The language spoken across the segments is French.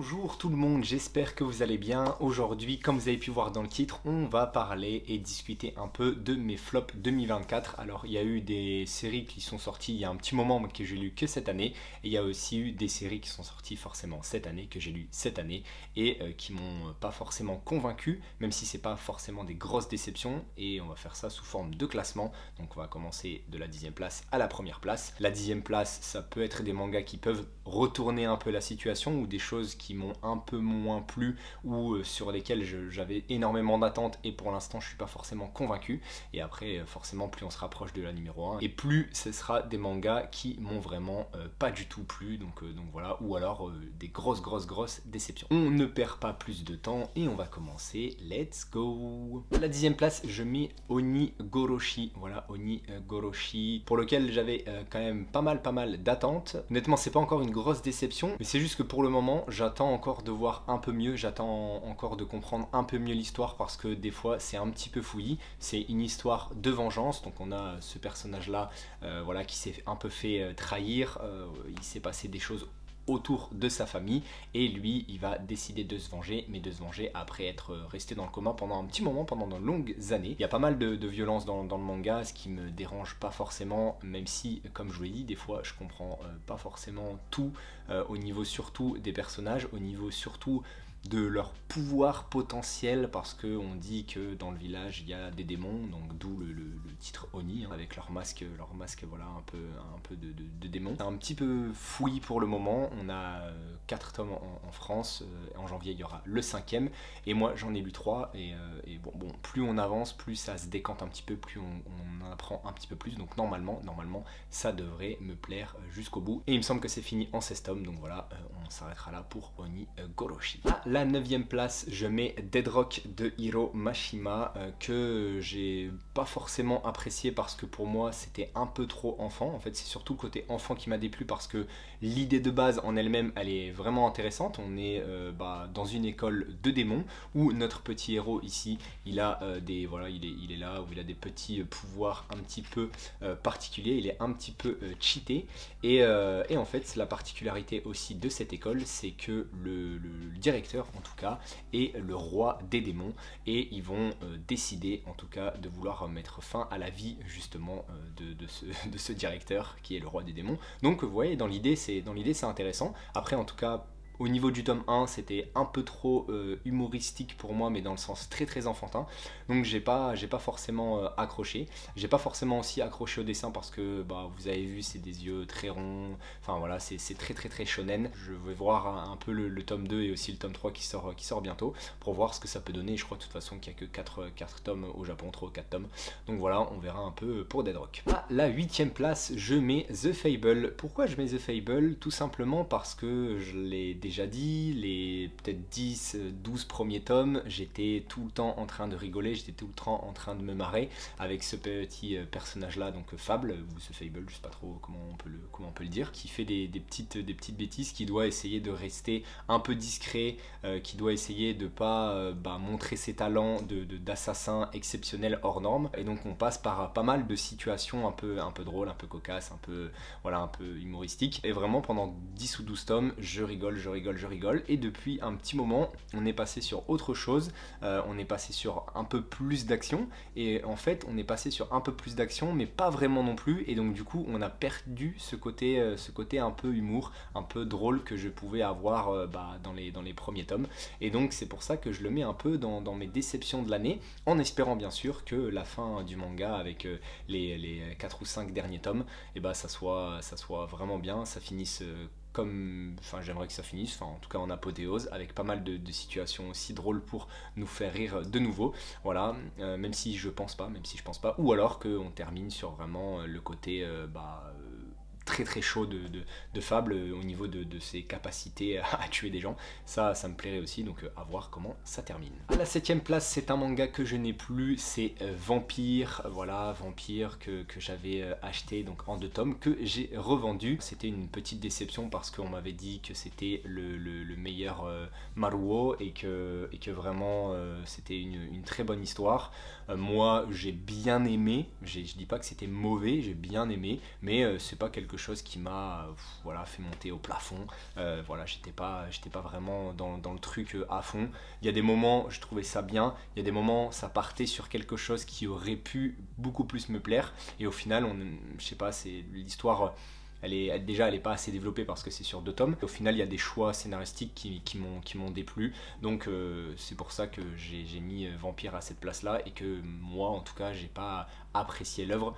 Bonjour tout le monde, j'espère que vous allez bien. Aujourd'hui, comme vous avez pu voir dans le titre, on va parler et discuter un peu de mes flops 2024. Alors, il y a eu des séries qui sont sorties il y a un petit moment mais que j'ai lu que cette année. Et il y a aussi eu des séries qui sont sorties forcément cette année, que j'ai lu cette année et qui m'ont pas forcément convaincu, même si c'est pas forcément des grosses déceptions. Et on va faire ça sous forme de classement. Donc on va commencer de la 10e place à la première place. La 10e place, ça peut être des mangas qui peuvent retourner un peu la situation ou des choses qui m'ont un peu moins plu ou sur lesquelles j'avais énormément d'attentes et pour l'instant je suis pas forcément convaincu. Et après forcément plus on se rapproche de la numéro 1 et plus ce sera des mangas qui m'ont vraiment pas du tout plu, donc voilà, ou alors des grosses déceptions. On ne perd pas plus de temps et on va commencer, let's go. À la 10e place je mets Onigoroshi, voilà, Onigoroshi, pour lequel j'avais quand même pas mal d'attentes. Honnêtement c'est pas encore une grosse déception, mais c'est juste que pour le moment j'attends encore de voir un peu mieux, j'attends encore de comprendre un peu mieux l'histoire parce que des fois c'est un petit peu fouillis. C'est une histoire de vengeance, donc on a ce personnage là voilà, qui s'est un peu fait trahir, il s'est passé des choses autour de sa famille et lui il va décider de se venger, mais de se venger après être resté dans le coma pendant un petit moment, pendant de longues années. Il y a pas mal de violence dans le manga, ce qui me dérange pas forcément, même si comme je vous l'ai dit des fois je comprends pas forcément tout au niveau surtout des personnages, au niveau surtout de leur pouvoir potentiel, parce qu'on dit que dans le village il y a des démons, donc d'où le titre Oni, hein, avec leur masque voilà, un peu de démons. C'est un petit peu fouillis pour le moment, on a 4 tomes en France, en janvier il y aura le 5e, et moi j'en ai lu 3, et bon, plus on avance, plus ça se décante un petit peu, plus on en apprend un petit peu plus, donc normalement ça devrait me plaire jusqu'au bout, et il me semble que c'est fini en 16 tomes, donc voilà, on s'arrêtera là pour Onigoroshi. La 9e place, je mets Dead Rock de Hiro Mashima, que j'ai pas forcément apprécié parce que pour moi c'était un peu trop enfant. En fait c'est surtout le côté enfant qui m'a déplu parce que l'idée de base en elle-même elle est vraiment intéressante. On est dans une école de démons où notre petit héros ici il a voilà, il est là où il a des petits pouvoirs un petit peu particuliers, il est un petit peu cheaté et en fait la particularité aussi de cette école c'est que le directeur en tout cas est le roi des démons et ils vont décider en tout cas de vouloir mettre fin à la vie justement de ce directeur qui est le roi des démons. Donc vous voyez, dans l'idée c'est intéressant. Après en tout cas au niveau du tome 1 c'était un peu trop humoristique pour moi, mais dans le sens très enfantin, donc j'ai pas forcément accroché. J'ai pas forcément aussi accroché au dessin parce que vous avez vu c'est des yeux très ronds, enfin voilà, c'est très shonen. Je vais voir un peu le tome 2 et aussi le tome 3 qui sort bientôt pour voir ce que ça peut donner. Je crois de toute façon qu'il n'y a que 4 tomes au Japon, 3 ou 4 tomes, donc voilà, on verra un peu pour Dead Rock. À la 8e place je mets The Fable. Pourquoi je mets The Fable? Tout simplement parce que je l'ai déjà dit, les peut-être 10-12 premiers tomes, j'étais tout le temps en train de rigoler, j'étais tout le temps en train de me marrer avec ce petit personnage là, donc Fable ou ce Fable, je sais pas trop comment on peut le dire, qui fait des petites bêtises, qui doit essayer de rester un peu discret, qui doit essayer de pas montrer ses talents d'assassin exceptionnel hors norme, et donc on passe par pas mal de situations un peu drôles, un peu cocasses, un peu humoristiques, et vraiment pendant 10 ou 12 tomes je rigole, et depuis un petit moment on est passé sur autre chose, on est passé sur un peu plus d'action, et en fait on est passé sur un peu plus d'action mais pas vraiment non plus, et donc du coup on a perdu ce côté un peu humour, un peu drôle que je pouvais avoir dans les premiers tomes, et donc c'est pour ça que je le mets un peu dans mes déceptions de l'année, en espérant bien sûr que la fin du manga avec les 4 ou 5 derniers tomes, et ça soit vraiment bien, ça finisse j'aimerais que ça finisse, en tout cas en apothéose, avec pas mal de situations aussi drôles pour nous faire rire de nouveau, voilà, même si je pense pas, ou alors qu'on termine sur vraiment le côté très chaud de Fable au niveau de ses capacités à tuer des gens. Ça me plairait aussi, donc à voir comment ça termine. À la 7e place, c'est un manga que je n'ai plus, c'est Vampire. Voilà, Vampire que j'avais acheté donc en 2 tomes, que j'ai revendu. C'était une petite déception parce qu'on m'avait dit que c'était le meilleur Maruo et que vraiment c'était une très bonne histoire. Moi j'ai bien aimé, je dis pas que c'était mauvais, j'ai bien aimé, mais c'est pas quelque quelque chose qui m'a voilà, fait monter au plafond. Voilà, j'étais pas vraiment dans le truc à fond. Il y a des moments, je trouvais ça bien, il y a des moments, ça partait sur quelque chose qui aurait pu beaucoup plus me plaire, et au final, je sais pas, c'est l'histoire. Déjà, elle n'est pas assez développée parce que c'est sur 2 tomes. Au final, il y a des choix scénaristiques qui m'ont déplu. Donc, c'est pour ça que j'ai mis Vampire à cette place-là et que moi, en tout cas, j'ai pas apprécié l'œuvre.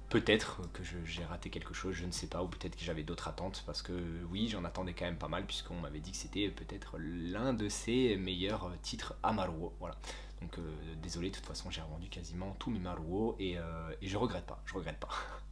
Peut-être que j'ai raté quelque chose, je ne sais pas, ou peut-être que j'avais d'autres attentes, parce que oui, j'en attendais quand même pas mal, puisqu'on m'avait dit que c'était peut-être l'un de ses meilleurs titres à Maruo. Voilà. Donc, désolé, de toute façon, j'ai revendu quasiment tous mes Maruo et je regrette pas, je regrette pas.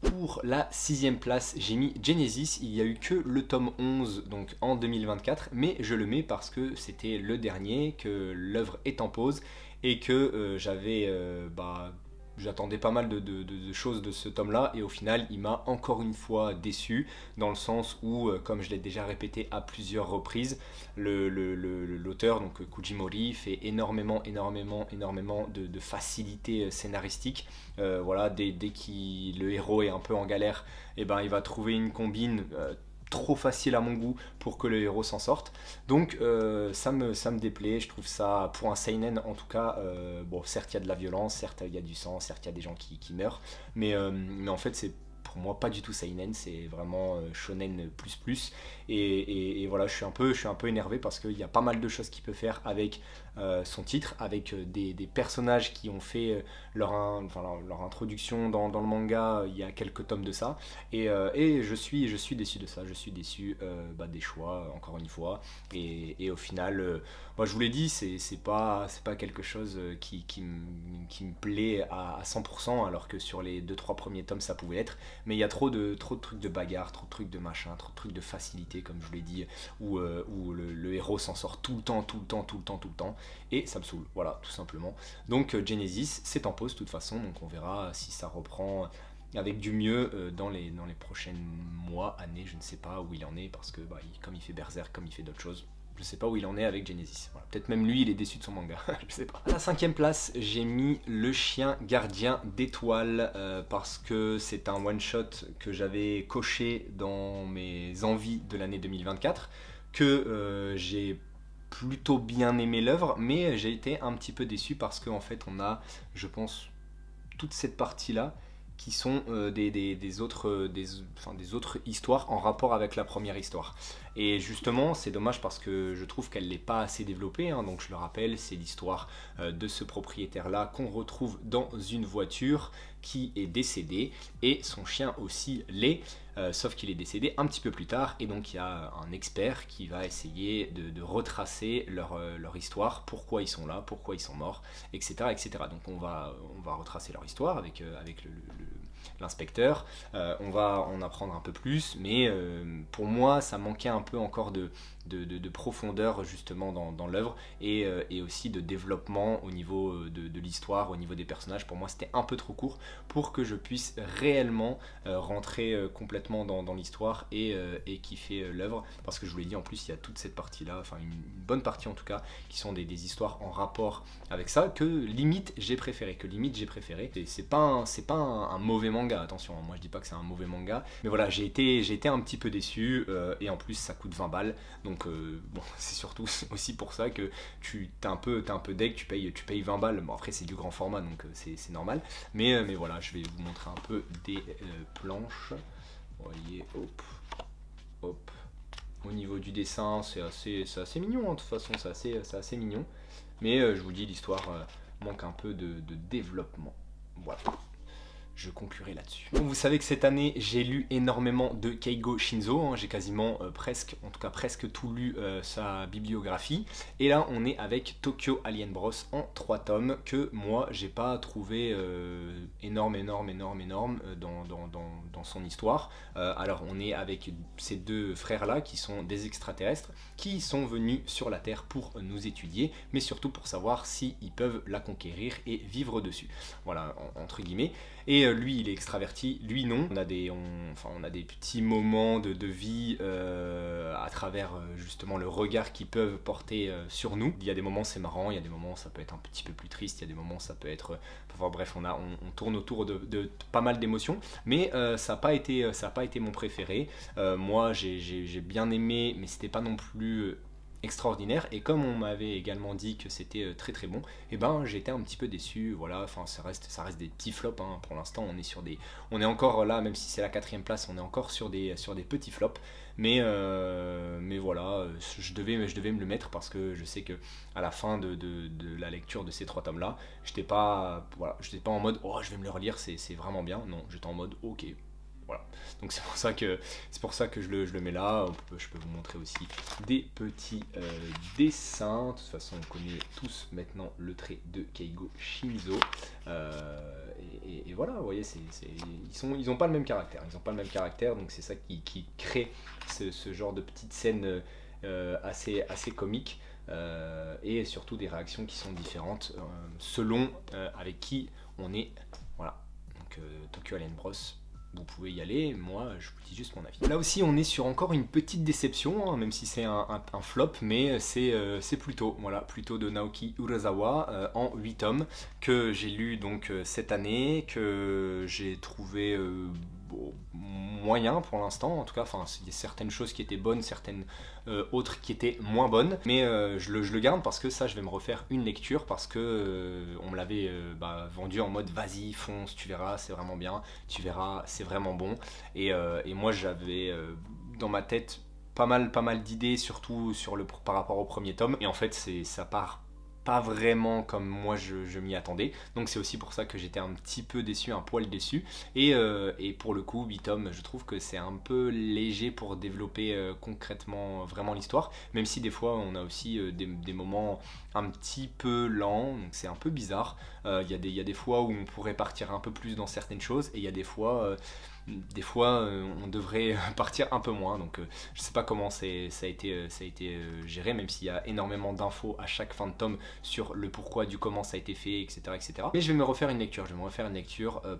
Pour la 6ème place, j'ai mis Genesis. Il n'y a eu que le tome 11 donc en 2024, mais je le mets parce que c'était le dernier, que l'œuvre est en pause et que j'attendais pas mal de choses de ce tome-là, et au final, il m'a encore une fois déçu, dans le sens où, comme je l'ai déjà répété à plusieurs reprises, l'auteur, donc Kujimori, fait énormément de facilité scénaristique. Voilà, dès que le héros est un peu en galère, et ben, il va trouver une combine trop facile à mon goût pour que le héros s'en sorte. Donc ça me déplaît, je trouve ça, pour un seinen en tout cas, bon, certes il y a de la violence, certes il y a du sang, certes il y a des gens qui meurent, mais en fait c'est pour moi pas du tout seinen, c'est vraiment shonen plus, et voilà, je suis un peu énervé parce qu'il y a pas mal de choses qu'il peut faire avec son titre, avec des personnages qui ont fait leur introduction dans le manga il y a quelques tomes de ça, et je suis déçu de ça, je suis déçu des choix, encore une fois, et au final, moi je vous l'ai dit, c'est pas quelque chose qui me plaît à 100%, alors que sur les 2-3 premiers tomes ça pouvait être, mais il y a trop de trucs de bagarre, trop de trucs de machin, trop de trucs de facilité, comme je vous l'ai dit, où le héros s'en sort tout le temps, et ça me saoule, voilà, tout simplement. Donc Genesis, c'est en pause de toute façon, donc on verra si ça reprend avec du mieux dans les prochains mois, années, je ne sais pas où il en est, parce que comme il fait Berserk, comme il fait d'autres choses, je sais pas où il en est avec Genesis. Voilà. Peut-être même lui, il est déçu de son manga. Je sais pas. À la 5ème place, j'ai mis Le Chien Gardien d'Étoiles parce que c'est un one-shot que j'avais coché dans mes envies de l'année 2024, que j'ai plutôt bien aimé l'œuvre, mais j'ai été un petit peu déçu parce qu'en fait, on a, je pense, toute cette partie-là qui sont des autres histoires en rapport avec la première histoire. Et justement, c'est dommage parce que je trouve qu'elle n'est pas assez développée, hein. Donc je le rappelle, c'est l'histoire de ce propriétaire-là qu'on retrouve dans une voiture qui est décédé, et son chien aussi l'est, sauf qu'il est décédé un petit peu plus tard, et donc il y a un expert qui va essayer de retracer leur histoire, pourquoi ils sont là, pourquoi ils sont morts, etc. Donc on va retracer leur histoire avec l'inspecteur, on va en apprendre un peu plus, mais pour moi ça manquait un peu encore de profondeur justement dans l'œuvre, et aussi de développement au niveau de l'histoire, au niveau des personnages. Pour moi c'était un peu trop court pour que je puisse réellement rentrer complètement dans l'histoire et kiffer l'œuvre, parce que je vous l'ai dit, en plus il y a toute cette partie là, enfin une bonne partie en tout cas, qui sont des histoires en rapport avec ça, que limite j'ai préféré, et c'est pas un mauvais manga, attention, hein. Moi je dis pas que c'est un mauvais manga, mais voilà, j'ai été un petit peu déçu, et en plus ça coûte 20 balles, donc bon, c'est surtout aussi pour ça que t'es un peu deg, tu payes 20 balles. Bon, après c'est du grand format, donc c'est normal, mais voilà, je vais vous montrer un peu des planches. Vous voyez, hop, au niveau du dessin, c'est assez mignon, hein. De toute façon c'est assez mignon, mais je vous dis, l'histoire manque un peu de développement. Voilà, je conclurai là-dessus. Bon, vous savez que cette année, j'ai lu énormément de Keigo Shinzo, hein. J'ai quasiment presque tout lu sa bibliographie. Et là, on est avec Tokyo Alien Bros en 3 tomes, que moi, j'ai pas trouvé énorme dans son histoire. Alors, on est avec ces 2 frères-là, qui sont des extraterrestres, qui sont venus sur la Terre pour nous étudier, mais surtout pour savoir s'ils peuvent la conquérir et vivre dessus. Voilà, entre guillemets. Et lui, il est extraverti, lui non. On a des petits moments de vie à travers justement le regard qu'ils peuvent porter sur nous. Il y a des moments c'est marrant, il y a des moments ça peut être un petit peu plus triste, il y a des moments ça peut être... Enfin bref, on tourne autour de pas mal d'émotions, mais ça n'a pas été mon préféré. Moi j'ai bien aimé, mais c'était pas non plus extraordinaire, et comme on m'avait également dit que c'était très très bon, et ben j'étais un petit peu déçu. Voilà, enfin ça reste des petits flops hein. Pour l'instant on est encore là, même si c'est la quatrième place, on est encore sur des petits flops, mais voilà, je devais me le mettre parce que je sais que à la fin de la lecture de ces trois tomes là, j'étais pas en mode oh je vais me le relire, c'est vraiment bien, non, j'étais en mode ok. Voilà. Donc c'est pour ça que je le mets là. Je peux vous montrer aussi des petits dessins. De toute façon, on connaît tous maintenant le trait de Keigo Shinzo. Et voilà, vous voyez, ils ont pas le même caractère. Ils ont pas le même caractère, donc c'est ça qui crée ce genre de petites scènes assez comiques. Et surtout des réactions qui sont différentes selon avec qui on est. Voilà. Donc Tokyo Alien Bros. Vous pouvez y aller, moi je vous dis juste mon avis. Là aussi on est sur encore une petite déception, hein, même si c'est un flop, mais c'est Pluto, voilà, Pluto de Naoki Urasawa en 8 tomes, que j'ai lu donc cette année, que j'ai trouvé moyen pour l'instant, en tout cas, enfin il y a certaines choses qui étaient bonnes, certaines autres qui étaient moins bonnes, mais je le garde parce que ça je vais me refaire une lecture, parce que on me l'avait vendu en mode vas-y fonce, tu verras c'est vraiment bien, tu verras c'est vraiment bon, et moi j'avais dans ma tête pas mal d'idées, surtout par rapport au premier tome, et en fait ça part pas vraiment comme moi je m'y attendais, donc c'est aussi pour ça que j'étais un petit peu déçu, un poil déçu, et pour le coup 8 tomes, je trouve que c'est un peu léger pour développer concrètement vraiment l'histoire, même si des fois on a aussi des moments un petit peu lents, donc c'est un peu bizarre. Il y a des fois où on pourrait partir un peu plus dans certaines choses, et il y a des fois on devrait partir un peu moins, donc je sais pas comment ça a été géré, même s'il y a énormément d'infos à chaque fin de tome sur le pourquoi du comment ça a été fait, etc. Mais je vais me refaire une lecture,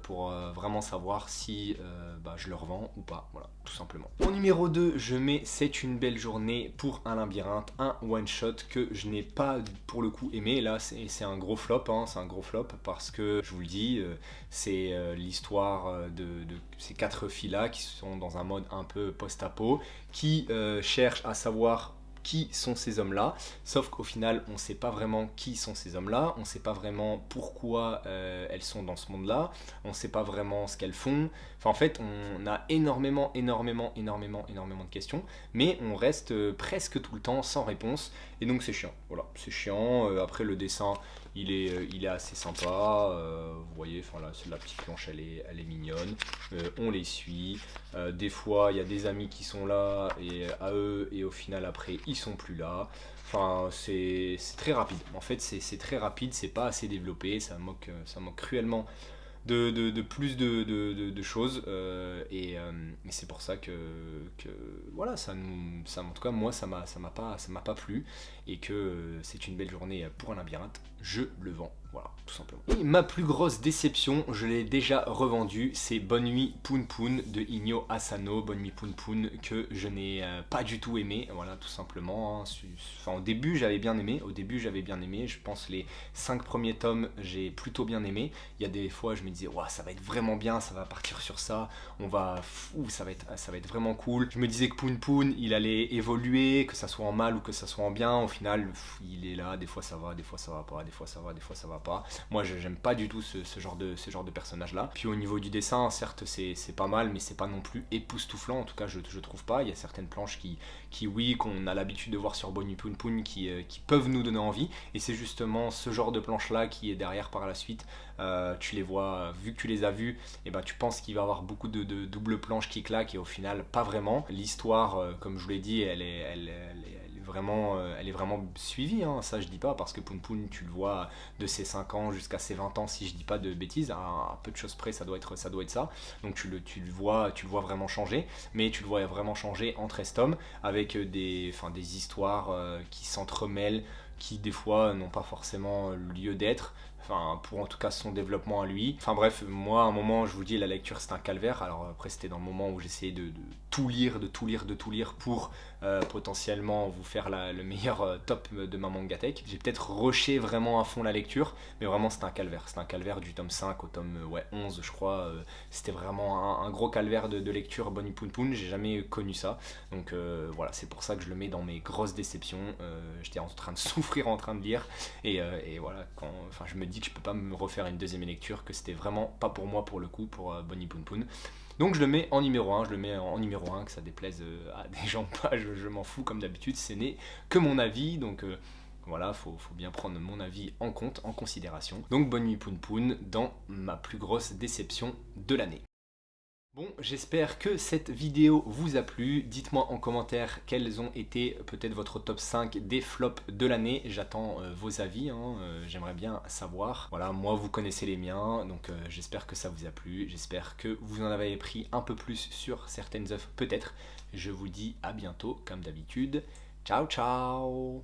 pour vraiment savoir si je le revends ou pas, voilà, tout simplement. Au numéro 2, je mets C'est une belle journée pour un labyrinthe, un one shot que je n'ai pas pour le coup aimé. Là c'est un gros flop, hein, c'est un gros flop parce que je vous le dis, c'est l'histoire de ces 4 filles là qui sont dans un mode un peu post-apo, qui cherchent à savoir qui sont ces hommes-là, sauf qu'au final, on ne sait pas vraiment qui sont ces hommes-là, on ne sait pas vraiment pourquoi elles sont dans ce monde-là, on ne sait pas vraiment ce qu'elles font. Enfin, en fait, on a énormément de questions, mais on reste presque tout le temps sans réponse, et donc c'est chiant. Voilà, c'est chiant. Après, le dessin, il est assez sympa. Vous voyez, enfin là, la petite planche, elle est mignonne. On les suit. Des fois, il y a des amis qui sont là et à eux, et au final, après, ils sont plus là. Enfin, c'est très rapide. En fait, c'est très rapide, c'est pas assez développé. Ça moque cruellement de plus de choses, et c'est pour ça que voilà, en tout cas moi ça m'a pas plu, et que c'est une belle journée pour un labyrinthe, je le vends, voilà, tout simplement. Et ma plus grosse déception, je l'ai déjà revendu, c'est Bonne Nuit Poun Poun de Inyo Asano. Bonne Nuit Poun Poun que je n'ai pas du tout aimé, voilà, tout simplement, hein. Enfin, au début j'avais bien aimé, je pense les 5 premiers tomes j'ai plutôt bien aimé. Il y a des fois je me disais ouais, ça va être vraiment bien, ça va partir sur ça, ça va être vraiment cool. Je me disais que Poun Poun il allait évoluer, que ça soit en mal ou que ça soit en bien. Au final il est là, des fois ça va, des fois ça va pas, des fois ça va, des fois ça va pas. Moi j'aime pas du tout ce genre de personnage là. Puis au niveau du dessin, certes c'est pas mal, mais c'est pas non plus époustouflant, en tout cas je trouve pas. Il y a certaines planches qu'on a l'habitude de voir sur Bonnie Poon Poon qui peuvent nous donner envie, et c'est justement ce genre de planche là qui est derrière par la suite. Tu les vois, vu que tu les as vus, et ben tu penses qu'il va y avoir beaucoup de doubles planches qui claquent, et au final pas vraiment. L'histoire, comme je vous l'ai dit, elle est vraiment suivie, hein. Ça je dis pas, parce que Poon Poon tu le vois de ses 5 ans jusqu'à ses 20 ans, si je dis pas de bêtises, à peu de choses près ça doit être ça. Donc tu le vois vraiment changer, mais tu le vois vraiment changer en 13 tomes, avec des histoires qui s'entremêlent, qui des fois n'ont pas forcément lieu d'être. enfin pour en tout cas son développement à lui. Enfin bref, moi à un moment je vous dis la lecture c'était un calvaire, alors après c'était dans le moment où j'essayais de tout lire, de tout lire, de tout lire pour potentiellement vous faire le meilleur top de ma mangatech. J'ai peut-être rushé vraiment à fond la lecture, mais vraiment c'était un calvaire du tome 5 au tome 11 je crois, c'était vraiment un gros calvaire de lecture Bunny Poon Poon, j'ai jamais connu ça, donc voilà c'est pour ça que je le mets dans mes grosses déceptions. J'étais en train de souffrir en train de lire, et voilà, enfin, je me dis que je peux pas me refaire une deuxième lecture, que c'était vraiment pas pour moi pour le coup, pour Bunny Poon Poon. Donc je le mets en numéro 1, je le mets en numéro 1, que ça déplaise à des gens pas, je m'en fous comme d'habitude, ce n'est que mon avis, donc voilà, faut bien prendre mon avis en compte, en considération. Donc Bunny Poon Poon dans ma plus grosse déception de l'année. Bon, j'espère que cette vidéo vous a plu. Dites-moi en commentaire quels ont été peut-être votre top 5 des flops de l'année. J'attends vos avis, hein, j'aimerais bien savoir. Voilà, moi vous connaissez les miens, donc j'espère que ça vous a plu. J'espère que vous en avez pris un peu plus sur certaines œuvres peut-être. Je vous dis à bientôt comme d'habitude. Ciao ciao.